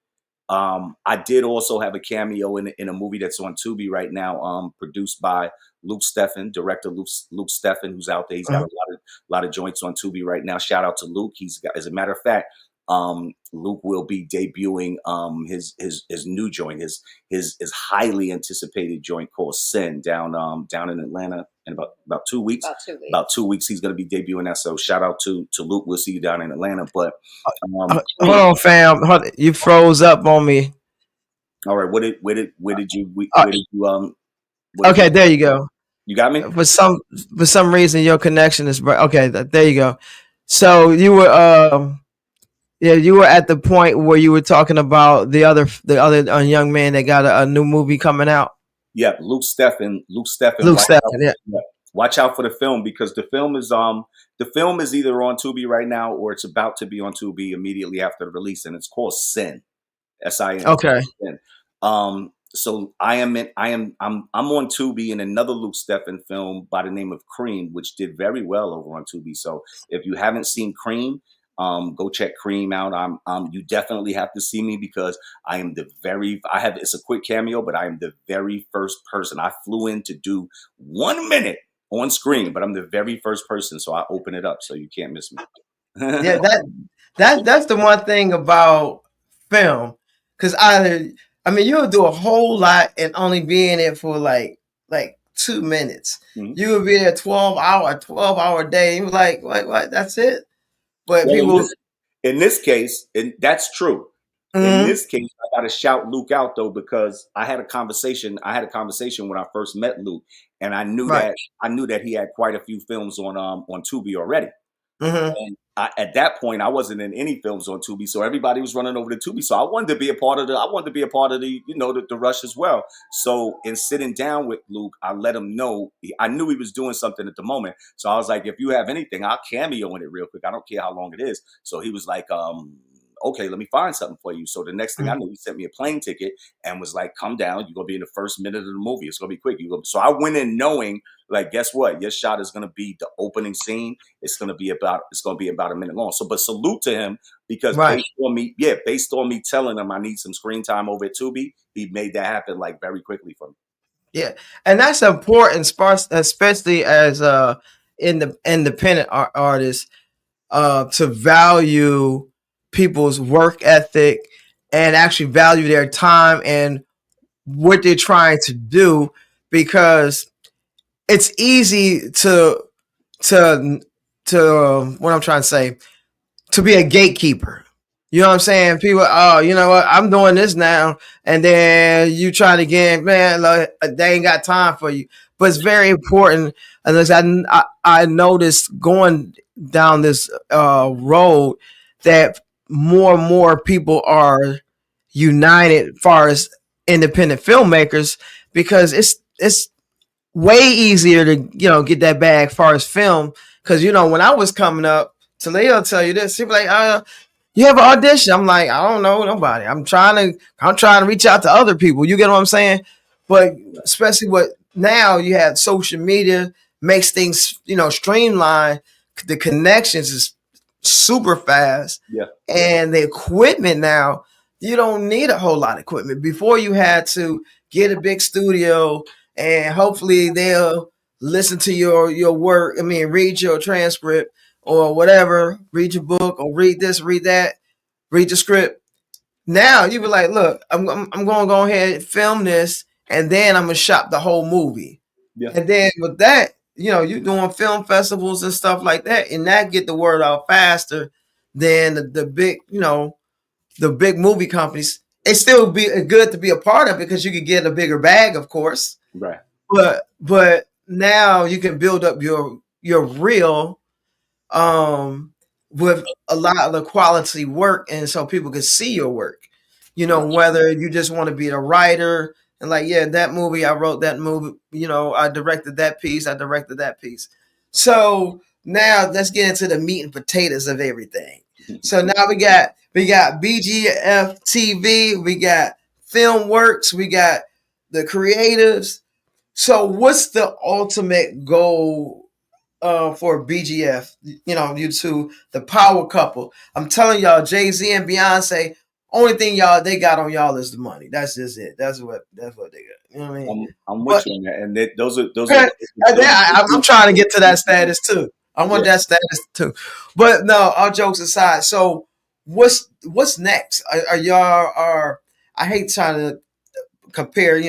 I did also have a cameo in a movie that's on Tubi right now, produced by Luke Steffen, director Luke Steffen, who's out there. He's got a lot of joints on Tubi right now. Shout out to Luke. He's got, as a matter of fact, Luke will be debuting his new joint, his highly anticipated joint called Sin down in Atlanta in about 2 weeks. About 2 weeks, he's going to be debuting that. So shout out to Luke. We'll see you down in Atlanta. But hold on, fam. You froze up on me. All right, where did you okay, there you go. You got me? For some reason, your connection is okay. There you go. So you were you were at the point where you were talking about the other young man that got a new movie coming out. Yeah, Luke Steffen. Yeah. Watch out for the film, because the film is either on Tubi right now or it's about to be on Tubi immediately after the release, and it's called Sin. S-I-N. Okay. Sin. So I'm on Tubi in another Luke Steffen film by the name of Cream, which did very well over on Tubi. So if you haven't seen Cream, go check Cream out. You definitely have to see me, because it's a quick cameo, but I am the very first person. I flew in to do 1 minute on screen, but I'm the very first person. So I open it up so you can't miss me. Yeah, that's the one thing about film. Cause I mean, you'll do a whole lot and only be in it for like 2 minutes. Mm-hmm. You would be there 12 hour day. You like, what? That's it. But people, in this case, and that's true. Mm-hmm. In this case, I got to shout Luke out though, because I had a conversation when I first met Luke, and I knew that he had quite a few films on Tubi already. Mm-hmm. at that point, I wasn't in any films on Tubi, so everybody was running over to Tubi. So I wanted to be a part of the the rush as well. So in sitting down with Luke, I let him know. I knew he was doing something at the moment, so I was like, if you have anything, I'll cameo in it real quick. I don't care how long it is. So he was like, okay, let me find something for you. So the next thing I knew, he sent me a plane ticket and was like, come down. You're going to be in the first minute of the movie. It's going to be quick. So I went in knowing, like, guess what? Your shot is going to be the opening scene. It's going to be about a minute long. So, but salute to him because based on me telling him I need some screen time over at Tubi, he made that happen like very quickly for me. Yeah. And that's important, especially as independent artists, to value people's work ethic and actually value their time and what they're trying to do, because it's easy to what I'm trying to say, to be a gatekeeper. You know what I'm saying? People, oh, you know what? I'm doing this now, and then you try to get, man, like, they ain't got time for you. But it's very important, unless I noticed going down this road that more and more people are united as far as independent filmmakers, because it's way easier to get that bag as far as film. Because when I was coming up, Taleia will tell you this. She'll be like, you have an audition. I'm like, I don't know nobody. I'm trying to reach out to other people. You get what I'm saying? But especially now you have social media makes things, streamlined. The connections is super fast. Yeah. And the equipment now, you don't need a whole lot of equipment. Before you had to get a big studio and hopefully they'll listen to your work. I mean, read your transcript or whatever, read your book or read this, read that, read the script. Now you be like, look, I'm going to go ahead and film this, and then I'm going to shop the whole movie. Yeah. And then with that, you're doing film festivals and stuff like that, and that get the word out faster than the big, the big movie companies. It still be good to be a part of because you could get a bigger bag, of course. Right. But now you can build up your reel with a lot of the quality work, and so people can see your work. Whether you just want to be a writer and like, yeah, that movie, I wrote that movie, I directed that piece, So now let's get into the meat and potatoes of everything. So now we got BGF-TV, we got FilmWorks, we got the creatives. So what's the ultimate goal for BGF? You two, the power couple. I'm telling y'all, Jay-Z and Beyonce, only thing they got on y'all is the money. That's just it. That's what they got. You know what I mean? I'm with you on that, and those are. I'm trying to get to that status too. I want that status too. But no, all jokes aside. So what's next? Are y'all I hate trying to compare,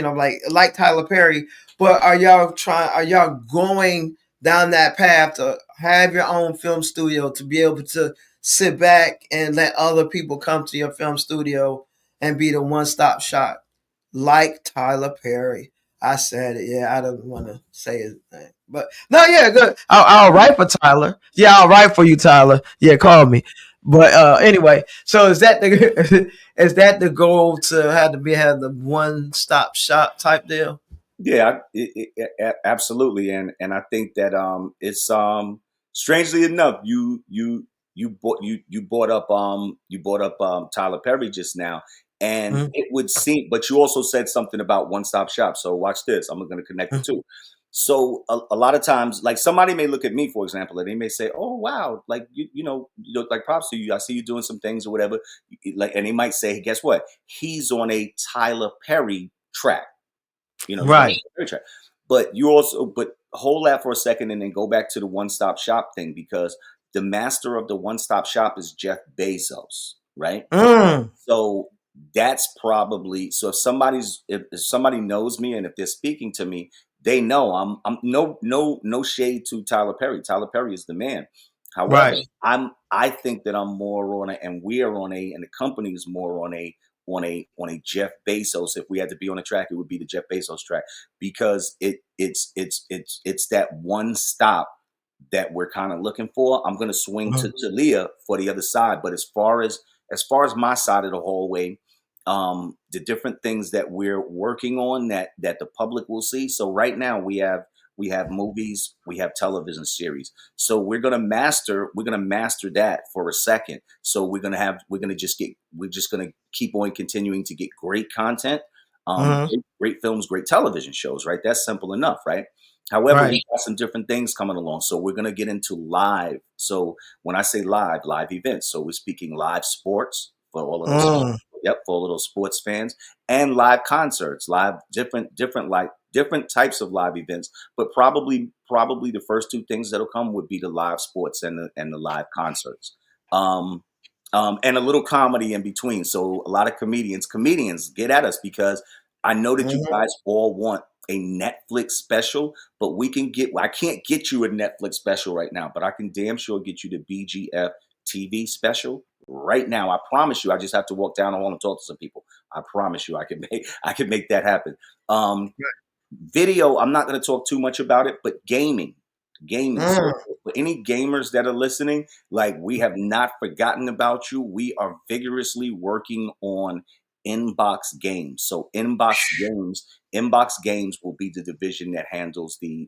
like Tyler Perry, but are y'all going down that path to have your own film studio, to be able to sit back and let other people come to your film studio and be the one-stop shop like Tyler Perry? I said it. Yeah, I don't want to say his name, but no, yeah, good. I'll write for Tyler. Yeah, I'll write for you, Tyler. Yeah, call me. But anyway, so is that the goal, to have the one-stop shop type deal? Yeah, absolutely, and I think that it's strangely enough, you brought up Tyler Perry just now, and it would seem, but you also said something about one-stop shop. So watch this. I'm going to connect the two. So a lot of times, like, somebody may look at me, for example, and they may say, "Oh, wow, like you know, like, props to you. I see you doing some things or whatever." Like, and they might say, "Guess what? He's on a Tyler Perry track." Right. But hold that for a second and then go back to the one-stop shop thing, because the master of the one-stop shop is Jeff Bezos, right? So that's probably, so if somebody knows me and if they're speaking to me, they know I'm no shade to Tyler Perry. Tyler Perry is the man. However, I think that I'm more on and the company is more on a Jeff Bezos. If we had to be on a track, it would be the Jeff Bezos track, because it's that one stop that we're kind of looking for. I'm going to swing to Taleia for the other side. But as far as my side of the hallway, the different things that we're working on that the public will see. So right now we have movies, we have television series. So we're gonna master that for a second. So we're just gonna keep on continuing to get great content, great films, great television shows, right? That's simple enough, right? However, we got some different things coming along. So we're gonna get into live. So when I say live events, so we're speaking live sports for all of those. Yep, for all of those sports fans, and live concerts, different types of live events. But probably the first two things that'll come would be the live sports and the live concerts, and a little comedy in between. So a lot of comedians get at us, because I know that you guys all want a Netflix special, but I can't get you a Netflix special right now, but I can damn sure get you the BGF-TV special right now. I promise you. I just have to walk down the hall and talk to some people. I promise you, I can make that happen. Video, I'm not going to talk too much about it, but gaming. So for any gamers that are listening, like, we have not forgotten about you. We are vigorously working on inbox games. So inbox games will be the division that handles the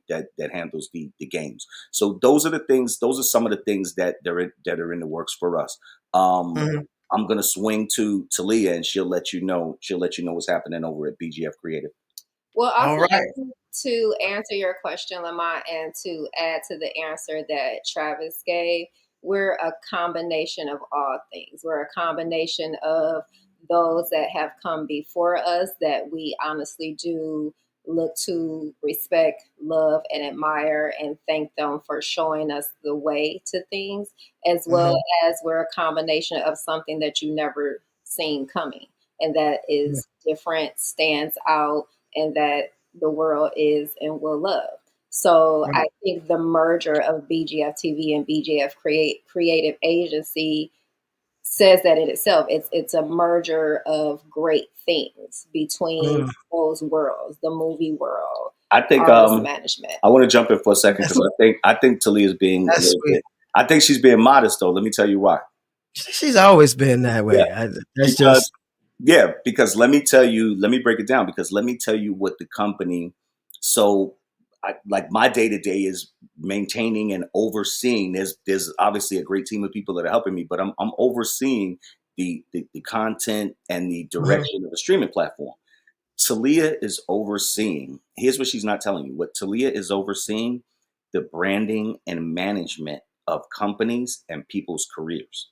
games. So those are some of the things that are in the works for us. I'm gonna swing to Taleia, and she'll let you know what's happening over at BGF Creative. Well, to answer your question, Lamont, and to add to the answer that Travis gave, we're a combination of all things. We're a combination of those that have come before us that we honestly do look to respect, love, and admire, and thank them for showing us the way to things, as well as we're a combination of something that you never seen coming, and that is different, stands out, and that the world is and will love. So I think the merger of BGF-TV and BGF Creative Agency says that in itself. It's a merger of great things between those worlds, the movie world. I think management. I want to jump in for a second, because I think Taleia is being I think she's being modest, though. Let me tell you why. She's always been that way. Because let me break it down, because let me tell you what the company. So like my day-to-day is maintaining and overseeing. There's obviously a great team of people that are helping me, but I'm overseeing the content and the direction of the streaming platform. Taleia is overseeing. Here's what she's not telling you. What Taleia is overseeing: the branding and management of companies and people's careers.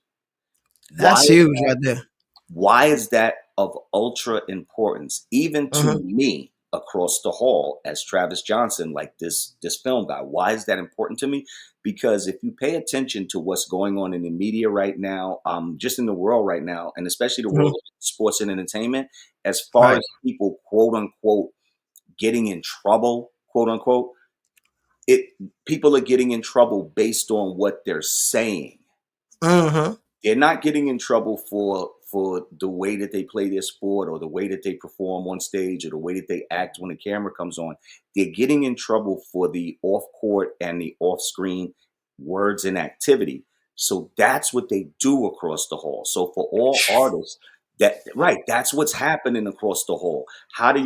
That's huge right there. Why is that of ultra importance, even to me across the hall as Travis Johnson, like this film guy? Why is that important to me? Because if you pay attention to what's going on in the media right now, just in the world right now, and especially the world of sports and entertainment, as far as people, quote unquote, getting in trouble, quote unquote, people are getting in trouble based on what they're saying. They're not getting in trouble for the way that they play their sport, or the way that they perform on stage, or the way that they act when the camera comes on. They're getting in trouble for the off-court and the off-screen words and activity. So that's what they do across the hall. So for all artists, that's what's happening across the hall. How do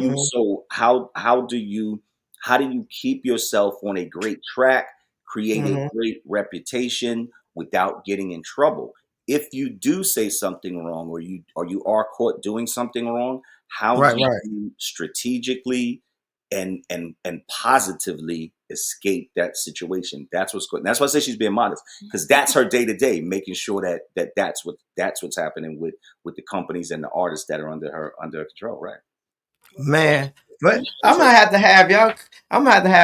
you keep yourself on a great track, create a great reputation without getting in trouble? If you do say something wrong, or you are caught doing something wrong, how do you strategically and positively escape that situation? That's what's good. That's why I say she's being modest, because that's her day to day, making sure that's what's happening with the companies and the artists that are under her control, right? Man, but I'm gonna have to have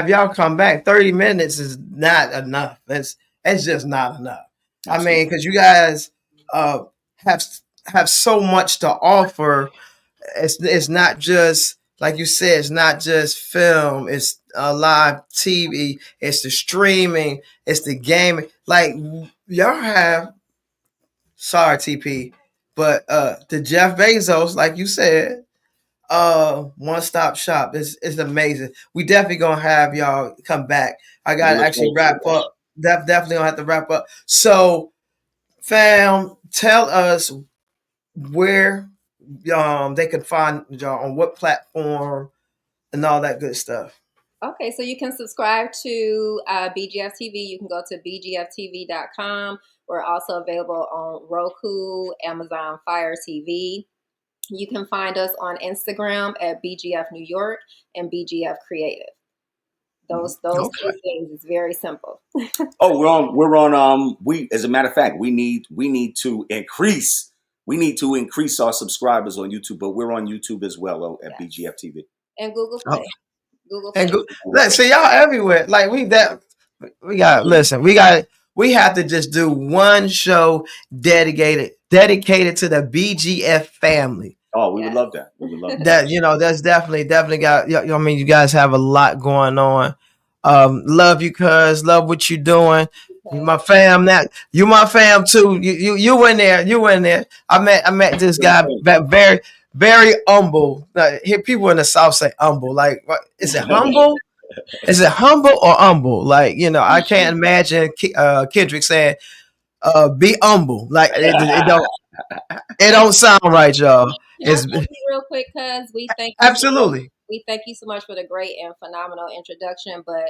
y'all come back. 30 minutes is not enough. It's just not enough. I mean, because you guys have so much to offer. It's not just, like you said, it's not just film. It's live TV. It's the streaming. It's the gaming. Like, y'all have. Sorry, TP, but the Jeff Bezos, like you said, one-stop shop. It's amazing. We definitely gonna have y'all come back. I gotta actually wrap up. definitely gonna have to wrap up. So, fam, tell us where they can find y'all on what platform and all that good stuff. Okay, so you can subscribe to BGF-TV. You can go to BGF-TV.com. We're also available on Roku, Amazon Fire TV. You can find us on Instagram at BGF New York and BGF Creative. Those two things is very simple. We're on we as a matter of fact, we need to increase our subscribers on YouTube, but we're on YouTube as well at BGF TV. And Google Play. Google Play. See, y'all everywhere. Like we have to just do one show dedicated to the BGF family. Oh, we would love that. We would love that. That's definitely got. I mean, you guys have a lot going on. Love you, cuz. Love what you're doing. You my fam. You my fam too. You in there. You in there. I met this guy very, very humble. Here, people in the South say humble. Like, what, is it humble? Is it humble or humble? Like, I can't imagine Kendrick saying, "Be humble." Like, it don't sound right, y'all. It's real quick, cuz we thank you. Absolutely. We thank you so much for the great and phenomenal introduction, but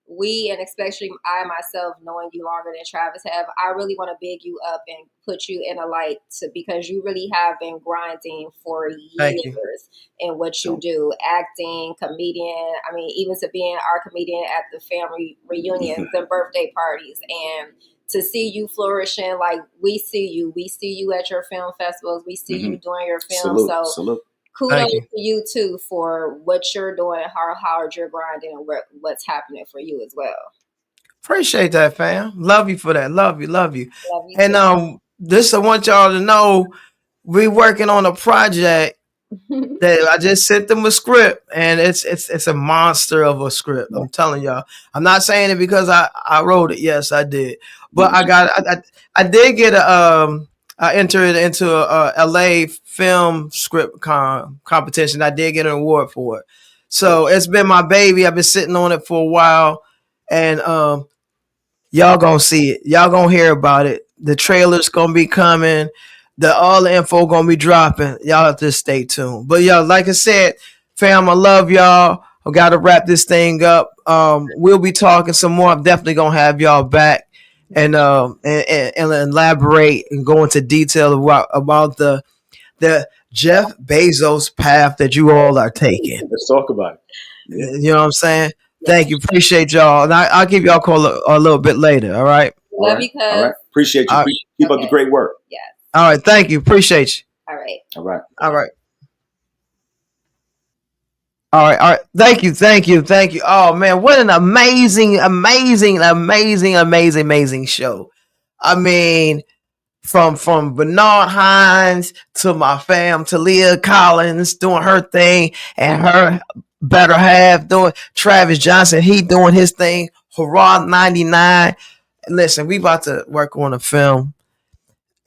we, and especially I myself, knowing you longer than Travis have, I really want to big you up and put you in a light because you really have been grinding for years in what you do, acting, comedian. I mean, even to being our comedian at the family reunions and birthday parties, and to see you flourishing, like we see you at your film festivals, we see you doing your film. Salute. Kudos to you too for what you're doing, how hard you're grinding, and what's happening for you as well. Appreciate that, fam. Love you for that. Love you. And this I want y'all to know, we working on a project that I just sent them a script, and it's a monster of a script. I'm telling y'all. I'm not saying it because I wrote it. Yes, I did, but I did get I entered into a LA film script competition. I did get an award for it. So it's been my baby. I've been sitting on it for a while, and y'all gonna see it. Y'all gonna hear about it. The trailer's gonna be coming. All the info gonna be dropping. Y'all have to stay tuned. But y'all, like I said, fam, I love y'all. I gotta wrap this thing up. We'll be talking some more. I'm definitely gonna have y'all back and elaborate and go into detail about the Jeff Bezos path that you all are taking. Let's talk about it. Yeah. You know what I'm saying? Thank you. Appreciate y'all. And I'll give y'all a call a little bit later. All right. Love you, cuz. All right. Appreciate you. Keep up the great work. Yes. All right. Thank you. Appreciate you. All right. All right. All right. All right. Thank you. Oh man, what an amazing show. I mean, from Vernard, Hines to my fam, Taleia Collins doing her thing, and her better half doing Travis Johnson, he doing his thing. Hurrah 99. Listen, we about to work on a film.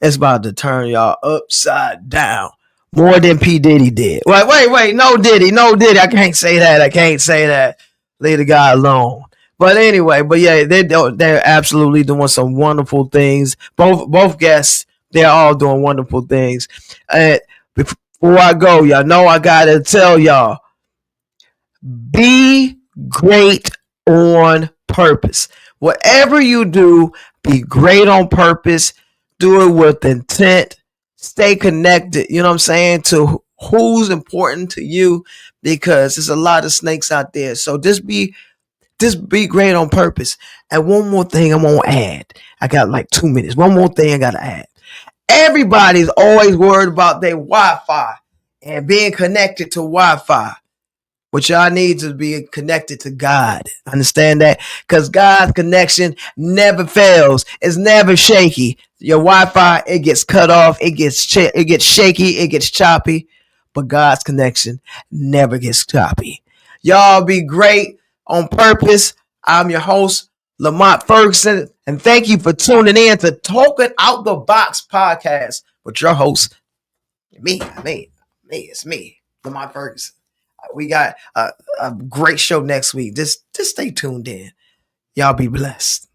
It's about to turn y'all upside down. More than P. Diddy did. Wait. No Diddy. I can't say that. Leave the guy alone. But anyway, yeah, they're absolutely doing some wonderful things. Both guests, they're all doing wonderful things. And before I go, y'all know I gotta tell y'all, be great on purpose. Whatever you do, be great on purpose. Do it with intent. Stay connected, you know what I'm saying, to who's important to you, because there's a lot of snakes out there. So just be great on purpose. And one more thing I want to add. I got like 2 minutes. One more thing I got to add. Everybody's always worried about their Wi-Fi and being connected to Wi-Fi. What y'all need to be connected to God. Understand that? Because God's connection never fails. It's never shaky. Your Wi-Fi, it gets cut off. It gets shaky. It gets choppy. But God's connection never gets choppy. Y'all be great on purpose. I'm your host, Lamont Ferguson. And thank you for tuning in to Talking Out the Box podcast with your host, it's me, Lamont Ferguson. We got a great show next week. Just stay tuned in. Y'all be blessed.